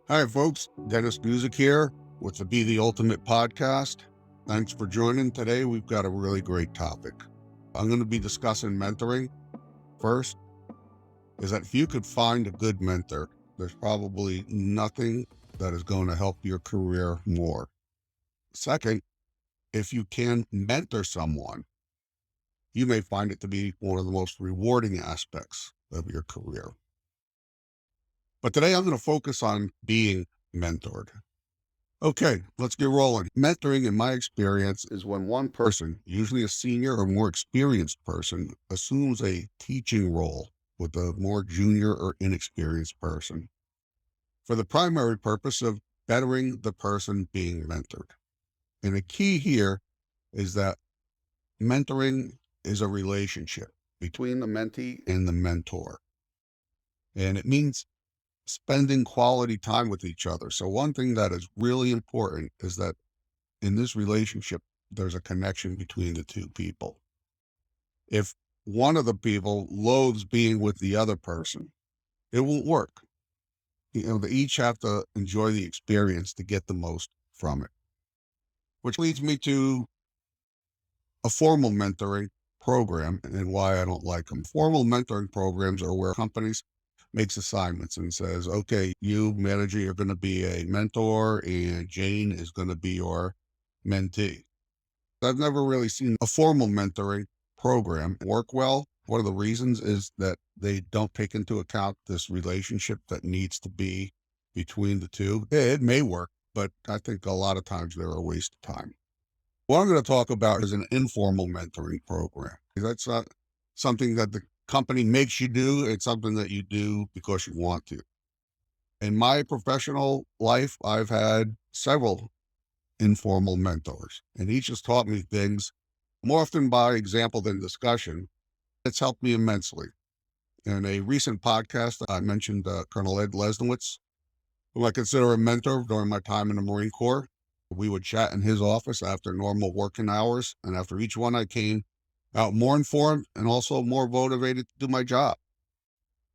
Hi, folks. Dennis Guzik here with the Be the Ultimate podcast. Thanks for joining. Today, we've got a really great topic. I'm going to be discussing mentoring. First, is that if you could find a good mentor, there's probably nothing that is going to help your career more. Second, if you can mentor someone, you may find it to be one of the most rewarding aspects of your career. But today, I'm going to focus on being mentored. Okay, let's get rolling. Mentoring, in my experience, is when one person, usually a senior or more experienced person, assumes a teaching role with a more junior or inexperienced person for the primary purpose of bettering the person being mentored. And the key here is that mentoring is a relationship between the mentee and the mentor. And it means spending quality time with each other. So, one thing that is really important is that in this relationship, there's a connection between the two people. If one of the people loathes being with the other person, it won't work. They each have to enjoy the experience to get the most from it. Which leads me to a formal mentoring program and why I don't like them. Formal mentoring programs are where companies makes assignments and says, okay, you manager, you're going to be a mentor and Jane is going to be your mentee. I've never really seen a formal mentoring program work well. One of the reasons is that they don't take into account this relationship that needs to be between the two. It may work, but I think a lot of times they're a waste of time. What I'm going to talk about is an informal mentoring program. That's not something that the company makes you do. It's something that you do because you want to. In my professional life, I've had several informal mentors, and each has taught me things more often by example than discussion. It's helped me immensely. In a recent podcast, I mentioned Colonel Ed Lesnowitz, who I consider a mentor during my time in the Marine Corps. We would chat in his office after normal working hours, and after each one, I came out more informed and also more motivated to do my job.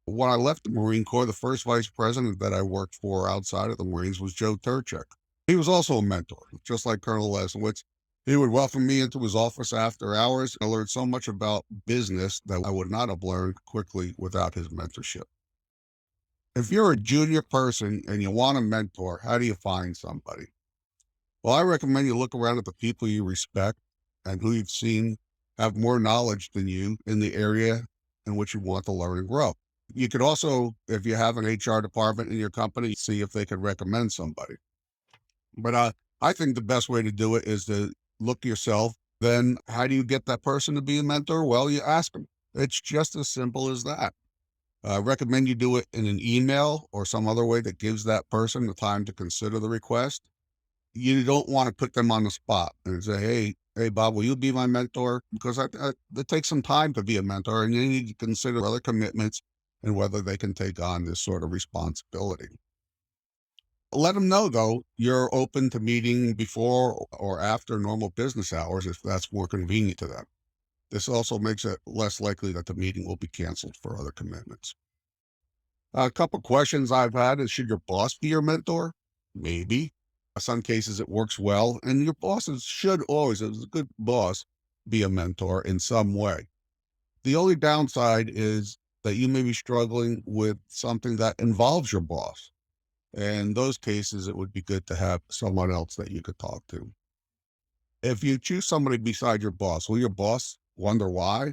When I left the Marine Corps, the first vice president that I worked for outside of the Marines was Joe Turchik. He was also a mentor, just like Colonel Lesnowitz. He would welcome me into his office after hours. I learned so much about business that I would not have learned quickly without his mentorship. If you're a junior person and you want a mentor, how do you find somebody? Well, I recommend you look around at the people you respect and who you've seen have more knowledge than you in the area in which you want to learn and grow. You could also, if you have an HR department in your company, see if they could recommend somebody. But I think the best way to do it is to look yourself. Then how do you get that person to be a mentor? Well, you ask them. It's just as simple as that. I recommend you do it in an email or some other way that gives that person the time to consider the request. You don't want to put them on the spot and say, hey, Bob, will you be my mentor? Because it takes some time to be a mentor, and you need to consider other commitments and whether they can take on this sort of responsibility. Let them know, though, you're open to meeting before or after normal business hours if that's more convenient to them. This also makes it less likely that the meeting will be canceled for other commitments. A couple questions I've had is, should your boss be your mentor? Maybe. Some cases it works well, and your bosses should always, as a good boss, be a mentor in some way. The only downside is that you may be struggling with something that involves your boss. In those cases, it would be good to have someone else that you could talk to. If you choose somebody beside your boss, will your boss wonder why?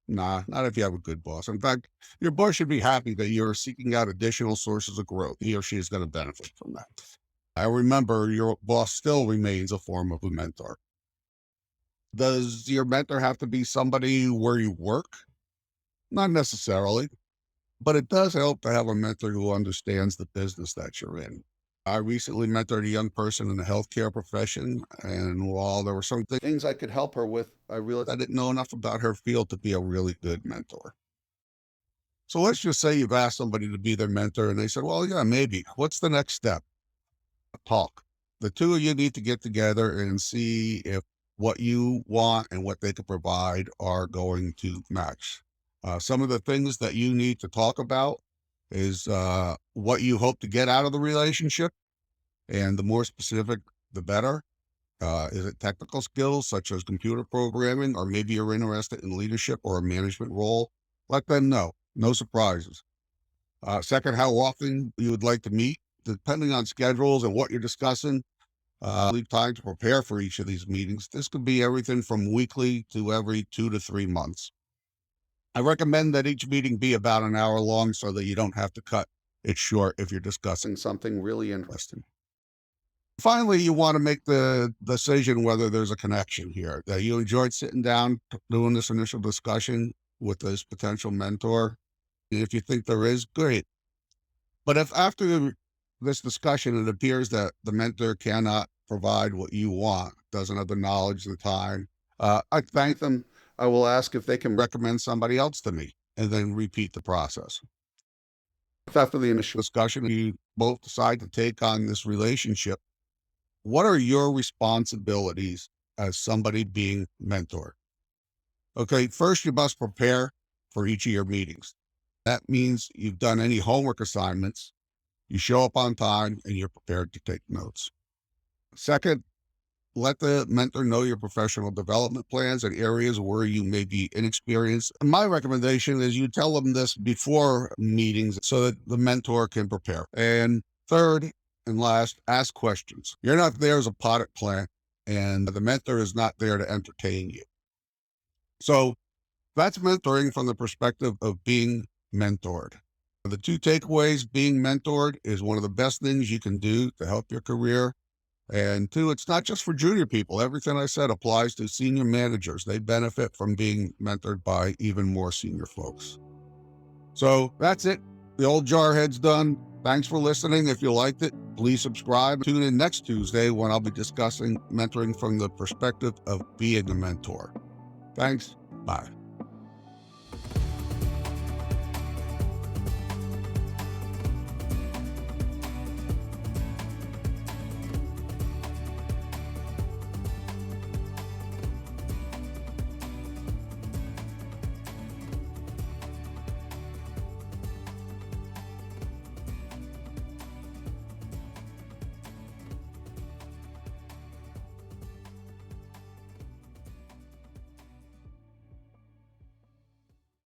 Nah, not if you have a good boss. In fact, your boss should be happy that you're seeking out additional sources of growth. He or she is going to benefit from that. I remember your boss still remains a form of a mentor. Does your mentor have to be somebody where you work? Not necessarily, but it does help to have a mentor who understands the business that you're in. I recently mentored a young person in the healthcare profession, and while there were some things I could help her with, I realized I didn't know enough about her field to be a really good mentor. So let's just say you've asked somebody to be their mentor, and they said, well, yeah, maybe. What's the next step? Talk. The two of you need to get together and see if what you want and what they can provide are going to match. Some of the things that you need to talk about is what you hope to get out of the relationship. And the more specific, the better. Is it technical skills such as computer programming, or maybe you're interested in leadership or a management role? Let them know. No surprises. Second, how often you would like to meet, depending on schedules and what you're discussing. Leave time to prepare for each of these meetings. This could be everything from weekly to every 2 to 3 months. I recommend that each meeting be about an hour long so that you don't have to cut it short if you're discussing something really interesting. Finally, you want to make the decision whether there's a connection here, that you enjoyed sitting down, doing this initial discussion with this potential mentor. If you think there is, great. But if after this discussion it appears that the mentor cannot provide what you want, doesn't have the knowledge, the time, I thank them. I will ask if they can recommend somebody else to me and then repeat the process. If after the initial discussion you both decide to take on this relationship, what are your responsibilities as somebody being mentored? Okay, first you must prepare for each of your meetings. That means you've done any homework assignments, you show up on time, and you're prepared to take notes. Second, let the mentor know your professional development plans and areas where you may be inexperienced. And my recommendation is you tell them this before meetings so that the mentor can prepare. And third and last, ask questions. You're not there as a potted plant, and the mentor is not there to entertain you. So that's mentoring from the perspective of being mentored. The two takeaways: being mentored is one of the best things you can do to help your career. And two, it's not just for junior people. Everything I said applies to senior managers. They benefit from being mentored by even more senior folks. So that's it. The old jarhead's done. Thanks for listening. If you liked it, please subscribe. Tune in next Tuesday when I'll be discussing mentoring from the perspective of being a mentor. Thanks. Bye.